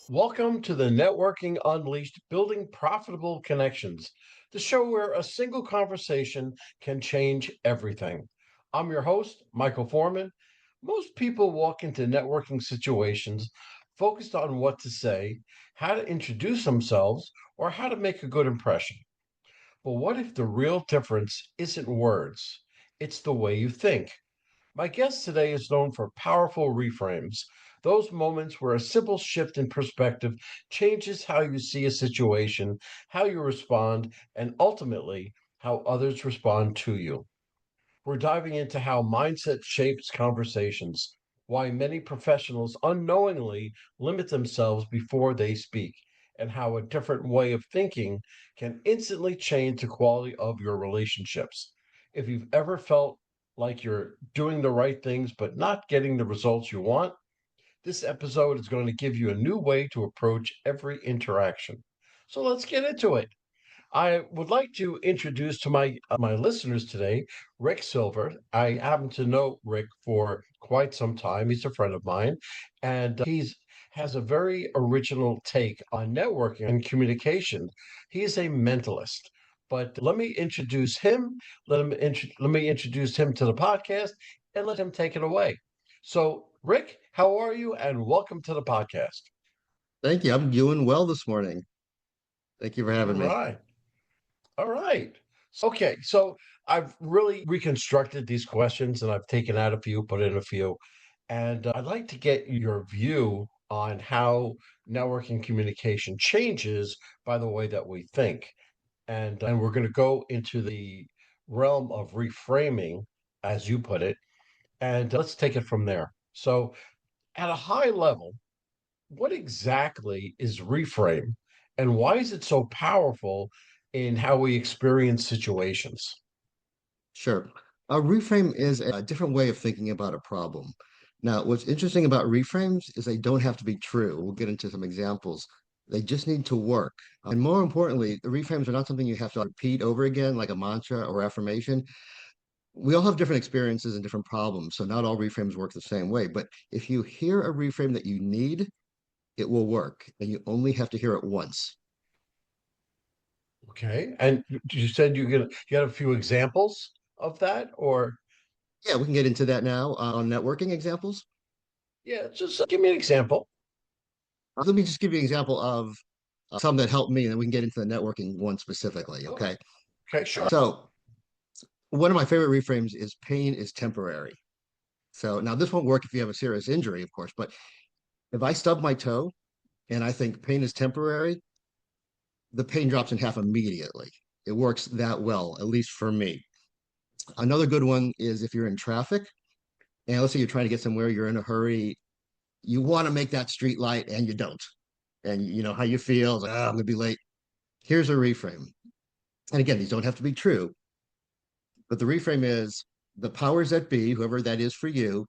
Welcome to the Networking Unleashed Building Profitable Connections, the show where a single conversation can change everything. I'm your host, Michael Forman. Most people walk into networking situations focused on what to say, how to introduce themselves, or how to make a good impression. But what if the real difference isn't words? It's the way you think. My guest today is known for powerful reframes, those moments where a simple shift in perspective changes how you see a situation, how you respond, and ultimately how others respond to you. We're diving into how mindset shapes conversations, why many professionals unknowingly limit themselves before they speak, and how a different way of thinking can instantly change the quality of your relationships. If you've ever felt like you're doing the right things but not getting the results you want, this episode is going to give you a new way to approach every interaction. So let's get into it. I would like to introduce to my listeners today Rick Silver. I happen to know Rick for quite some time. He's a friend of mine, and he's has a very original take on networking and communication. He is a mentalist. But let me introduce him. Let me introduce him to the podcast and let him take it away. So, Rick, how are you? And welcome to the podcast. Thank you. I'm doing well this morning. Thank you for All having me. right. All right. Okay, so I've really reconstructed these questions and I've taken out a few, put in a few, and I'd like to get your view on how networking communication changes by the way that we think. And we're going to go into the realm of reframing, as you put it, and let's take it from there. So, at a high level, what exactly is reframe and why is it so powerful in how we experience situations? Sure. A reframe is a different way of thinking about a problem. Now, what's interesting about reframes is they don't have to be true. We'll get into some examples. They just need to work. And more importantly, the reframes are not something you have to repeat over again, like a mantra or affirmation. We all have different experiences and different problems, so not all reframes work the same way. But if you hear a reframe that you need, it will work, and you only have to hear it once. Okay. And you said you had a few examples of that, or Yeah, we can get into that now on networking examples. yeah, just give me an example. Let me just give you an example of some that helped me, and then we can get into the networking one specifically. Oh, Okay. okay, sure. So, one of my favorite reframes is pain is temporary. So, now this won't work if you have a serious injury, of course, but if I stub my toe and I think pain is temporary, the pain drops in half immediately. It works that well, at least for me. Another good one is if you're in traffic and let's say you're trying to get somewhere, you're in a hurry, you want to make that street light and you don't. And you know how you feel, it's like, oh, I'm gonna be late. Here's a reframe. And again, these don't have to be true, but the reframe is the powers that be, whoever that is for you,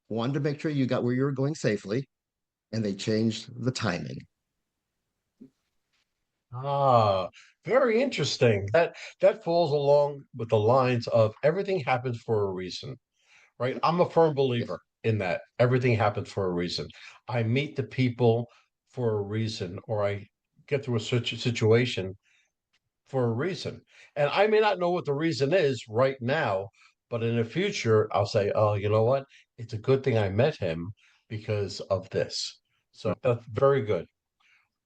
wanted to make sure you got where you were going safely, and they changed the timing. Ah, very interesting. That falls along with the lines of everything happens for a reason, right? I'm a firm Yes. believer in that. Everything happens for a reason. I meet the people for a reason, or I get through a situation for a reason. And I may not know what the reason is right now, but in the future, I'll say, oh, you know what? It's a good thing I met him because of this. So that's very good.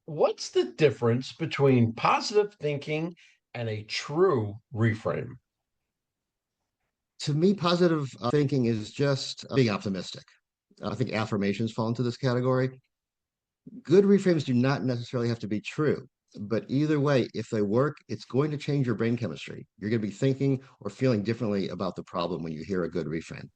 What's the difference between positive thinking and a true reframe? To me, positive thinking is just being optimistic. I think affirmations fall into this category. Good reframes do not necessarily have to be true, but either way, if they work, it's going to change your brain chemistry. You're going to be thinking or feeling differently about the problem when you hear a good reframe.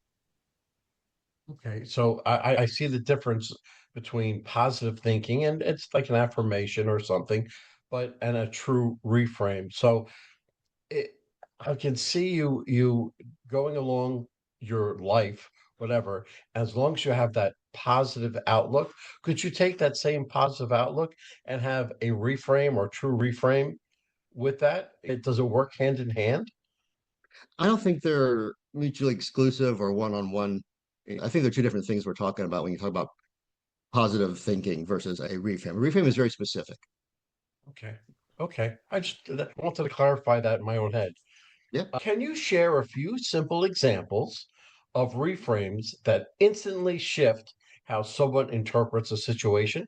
Okay, so I see the difference between positive thinking and it's like an affirmation or something, but and a true reframe. So it, I can see you going along your life, whatever, as long as you have that positive outlook. Could you take that same positive outlook and have a reframe or true reframe with that? It does it work hand in hand? I don't think they're mutually exclusive or one on one. I think they're two different things we're talking about when you talk about positive thinking versus a reframe. A reframe is very specific. Okay. Okay. Wanted to clarify that in my own head. Yeah. Can you share a few simple examples of reframes that instantly shift how someone interprets a situation?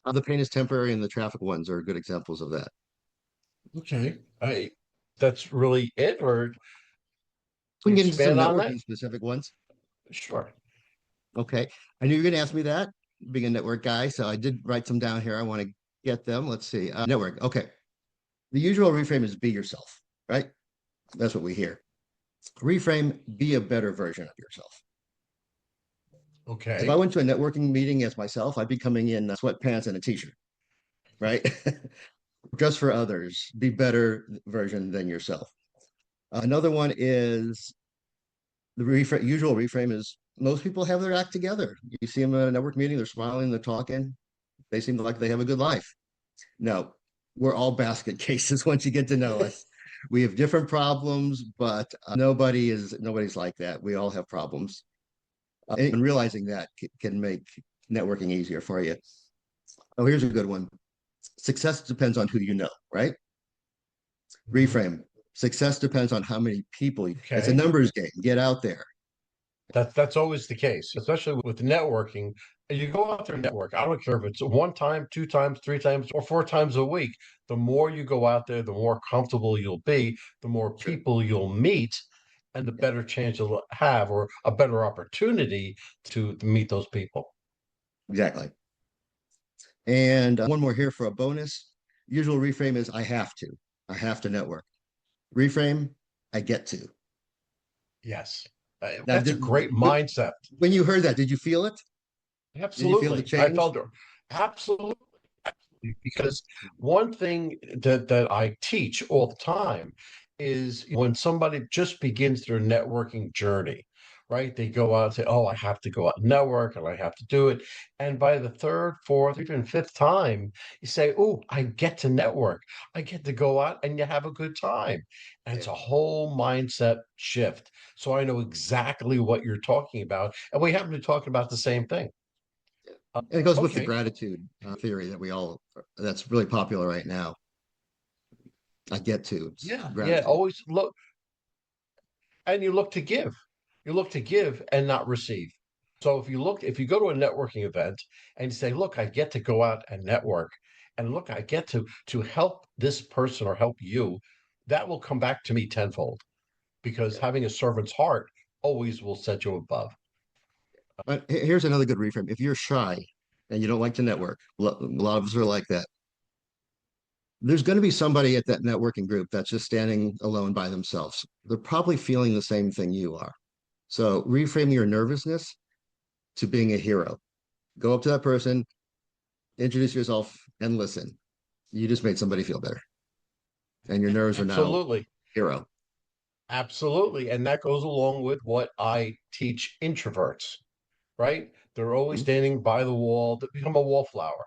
The pain is temporary and the traffic ones are good examples of that. Okay. That's really it, or We can you can get into some expand on that? networking specific ones. Sure. Okay. I knew you were going to ask me that, being a network guy. So I did write some down here. I want to get them. Let's see. Network. Okay. The usual reframe is be yourself, right? That's what we hear. Reframe, be a better version of yourself. If I Okay. went to a networking meeting as myself, I'd be coming in sweatpants and a t-shirt, right? Just for others, be better version than yourself. Another one is usual reframe is most people have their act together. You see them at a network meeting, they're smiling, they're talking, they seem like they have a good life. No, we're all basket cases once you get to know us. We have different problems, but nobody's like that. We all have problems. And realizing that can make networking easier for you. Oh, here's a good one. Success depends on who you know, right? Mhm. Reframe. Success depends on how many people. It's a Okay. numbers game. Get out there. That's always the case, especially with networking. You go out there and network. I don't care if it's one time, two times, three times, or four times a week. The more you go out there, the more comfortable you'll be, the more Sure. people you'll meet, and the better chance you'll have or a better opportunity to meet those people. Exactly. And one more here for a bonus. Usual reframe is I have to. I have to network. Reframe, I get to. Yes. Now, That's a great mindset. when you heard that, did you feel it? Did you feel the Absolutely. I change? felt it. Absolutely. Because one thing that I teach all the time is when somebody just begins their networking journey, right? They go out and say, "Oh, I have to go out and network and I have to do it." And by the third, fourth, even fifth time, you say, "Oh, I get to network. I get to go out and you have a good time." And Yeah. it's a whole mindset shift. So I know exactly what you're talking about. And we happen to be talking about the same thing. And it goes with the Okay. gratitude theory that's really popular right now. I get to. It's Yeah. Yeah. gratitude. Always look. And you look to give. You look to give and not receive. So if you go to a networking event and you say, look, I get to go out and network, and look, I get to help this person or help you, that will come back to me tenfold because Yeah. having a servant's heart always will set you above. But here's another good reframe. If you're shy and you don't like to network, a lot of us are like that. There's going to be somebody at that networking group that's just standing alone by themselves. They're probably feeling the same thing you are. So reframe your nervousness to being a hero. Go up to that person, introduce yourself, and listen. You just made somebody feel better, and your nerves are now Absolutely. hero. Absolutely. And that goes along with what I teach introverts, right? They're always Mhm. standing by the wall, they become a wallflower.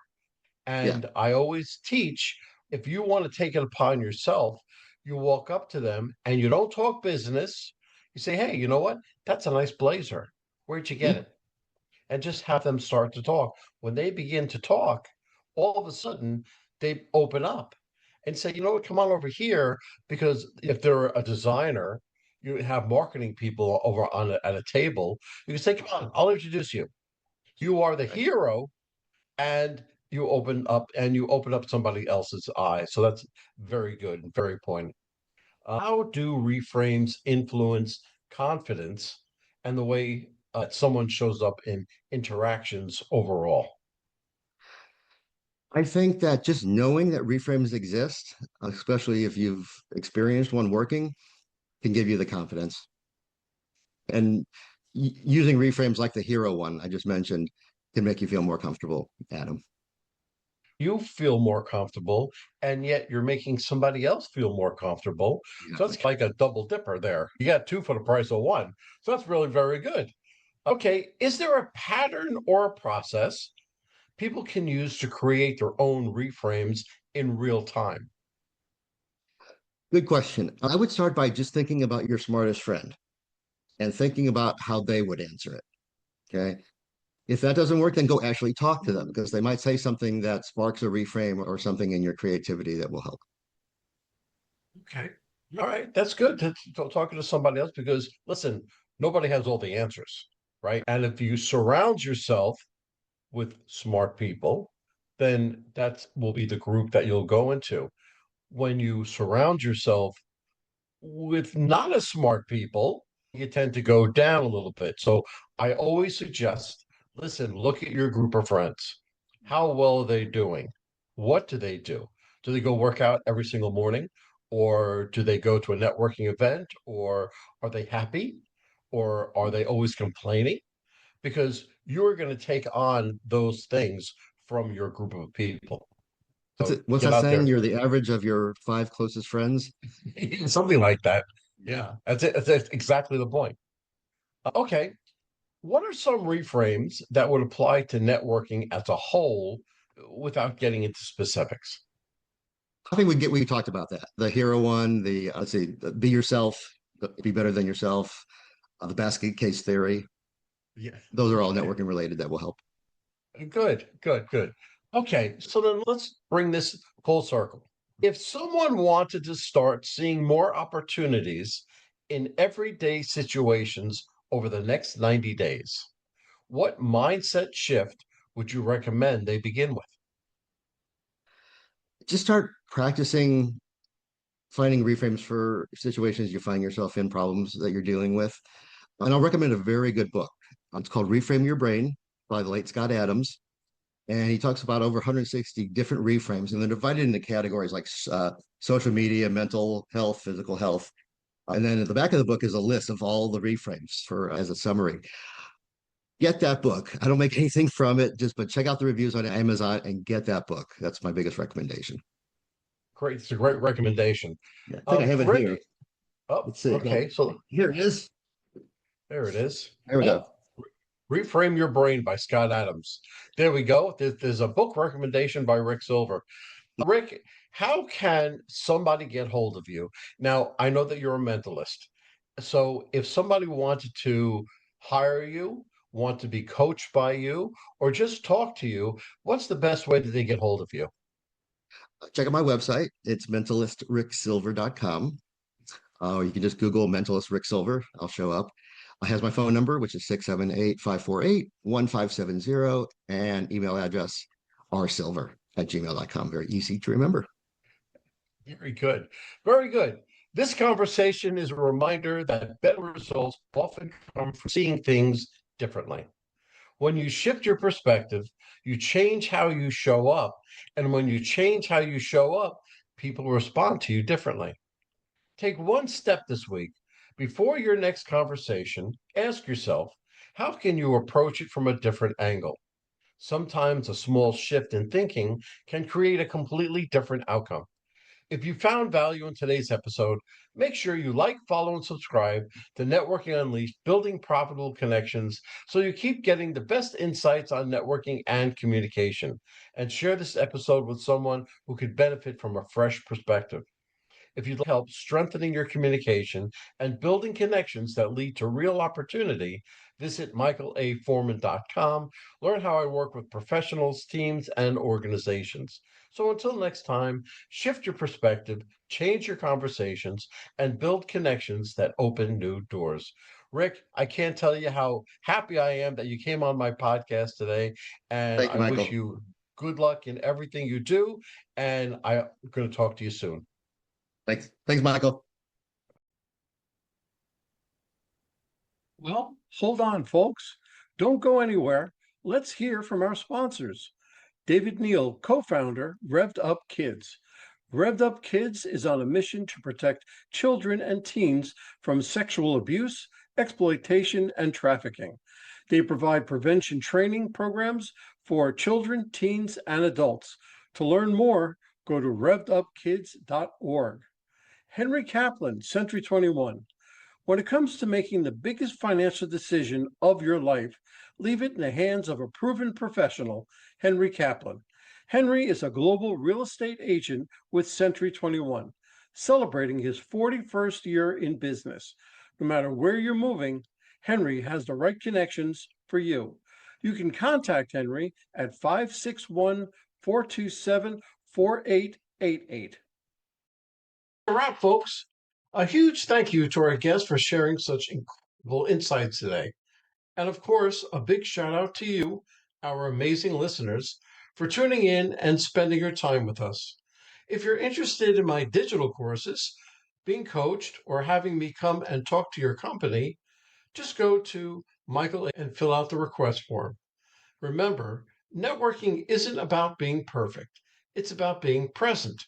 Yeah. And I always teach if you want to take it upon yourself, you walk up to them and you don't talk business. You say, hey, you know what? That's a nice blazer. Where'd you get Mhm. it? And just have them start to talk. When they begin to talk, all of a sudden they open up and say, you know what, come on over here. Because if they're a designer, you have marketing people over at a table. You can say, come on, I'll introduce you. You are the Right. hero and you open up somebody else's eyes. So that's very good and very poignant. How do reframes influence confidence and the way someone shows up in interactions overall? I think that just knowing that reframes exist, especially if you've experienced one working, can give you the confidence. And using reframes like the hero one I just mentioned can make you feel more comfortable, Adam. You feel more comfortable, and yet you're making somebody else feel more comfortable. So Exactly. that's like a double dipper there. You got two for the price of one. So that's really very good. Okay, is there a pattern or a process people can use to create their own reframes in real time? Good question. I would start by just thinking about your smartest friend and thinking about how they would answer it. Okay. If that doesn't work, then go actually talk to them because they might say something that sparks a reframe or something in your creativity that will help. Okay. All right. That's good talking to somebody else because listen, nobody has all the answers, right? And if you surround yourself with smart people, then that will be the group that you'll go into. When you surround yourself with not as smart people, you tend to go down a little bit. So I always suggest, listen, look at your group of friends. How well are they doing? What do they do? Do they go work out every single morning? Or do they go to a networking event? Or are they happy? Or are they always complaining? Because you're going to take on those things from your group of people. What's So it? What's get that out saying? there, You're the average of your five closest friends. something like that. Yeah, that's it. That's exactly the point. Okay, what are some reframes that would apply to networking as a whole without getting into specifics? I think we talked about that. The hero one, the let's see, be yourself, be better than yourself, the basket case theory. Yeah. Those are all Okay. networking related that will help. Good, good, good. Okay, so then let's bring this full circle. If someone wanted to start seeing more opportunities in everyday situations over the next 90 days, what mindset shift would you recommend they begin with? Just start practicing finding reframes for situations you find yourself in, problems that you're dealing with. And I'll recommend a very good book. It's called Reframe Your Brain by the late Scott Adams. And he talks about over 160 different reframes, and they're divided into categories like social media, mental health, physical health. And then at the back of the book is a list of all the reframes for as a summary. Get that book. I don't make anything from it, just but check out the reviews on Amazon and get that book. That's my biggest recommendation. Great, it's a great recommendation. Yeah, I think I have it Rick, here. oh, Let's see. No, okay, so here it is. there it is. There we go. Oh, Reframe Your Brain by Scott Adams. There we go. There's a book recommendation by Rick Silver. Rick, how can somebody get hold of you? Now, I know that you're a mentalist. So if somebody wanted to hire you, want to be coached by you, or just talk to you, what's the best way that they get hold of you? Check out my website. It's mentalistricksilver.com. You can just Google Mentalist Rick Silver. I'll show up. I has my phone number, which is 678-548-1570, and email address rsilver@gmail.com. Very easy to remember. Very good. Very good. This conversation is a reminder that better results often come from seeing things differently. When you shift your perspective, you change how you show up. And when you change how you show up, people respond to you differently. Take one step this week. Before your next conversation, ask yourself, how can you approach it from a different angle? Sometimes a small shift in thinking can create a completely different outcome. If you found value in today's episode, make sure you like, follow, and subscribe to Networking Unleashed, building profitable connections so you keep getting the best insights on networking and communication. And share this episode with someone who could benefit from a fresh perspective. If you'd like help strengthening your communication and building connections that lead to real opportunity, visit michaelaforman.com. Learn how I work with professionals, teams, and organizations. So until next time, shift your perspective, change your conversations, and build connections that open new doors. Rick, I can't tell you how happy I am that you came on my podcast today, and Thank I you, wish Michael. you good luck in everything you do. And I'm going to talk to you soon. Thanks. Thanks, Michael. Well, hold on, folks. Don't go anywhere. Let's hear from our sponsors. David Neal, co founder, Revved Up Kids. Revved Up Kids is on a mission to protect children and teens from sexual abuse, exploitation, and trafficking. They provide prevention training programs for children, teens, and adults. To learn more, go to revvedupkids.org. Henry Kaplan, Century 21. When it comes to making the biggest financial decision of your life, leave it in the hands of a proven professional, Henry Kaplan. Henry is a global real estate agent with Century 21, celebrating his 41st year in business. No matter where you're moving, Henry has the right connections for you. You can contact Henry at 561-427-4888. A wrap, folks. A huge thank you to our guest for sharing such incredible insights today. And of course, a big shout out to you, our amazing listeners, for tuning in and spending your time with us. If you're interested in my digital courses, being coached, or having me come and talk to your company, just go to Michael and fill out the request form. Remember, networking isn't about being perfect, it's about being present.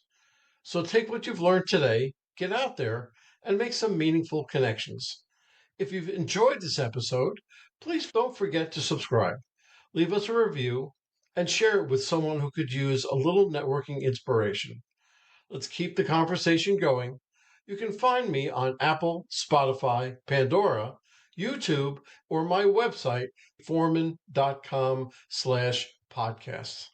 So take what you've learned today, get out there, and make some meaningful connections. If you've enjoyed this episode, please don't forget to subscribe, leave us a review, and share it with someone who could use a little networking inspiration. Let's keep the conversation going. You can find me on Apple, Spotify, Pandora, YouTube, or my website, forman.com/podcasts.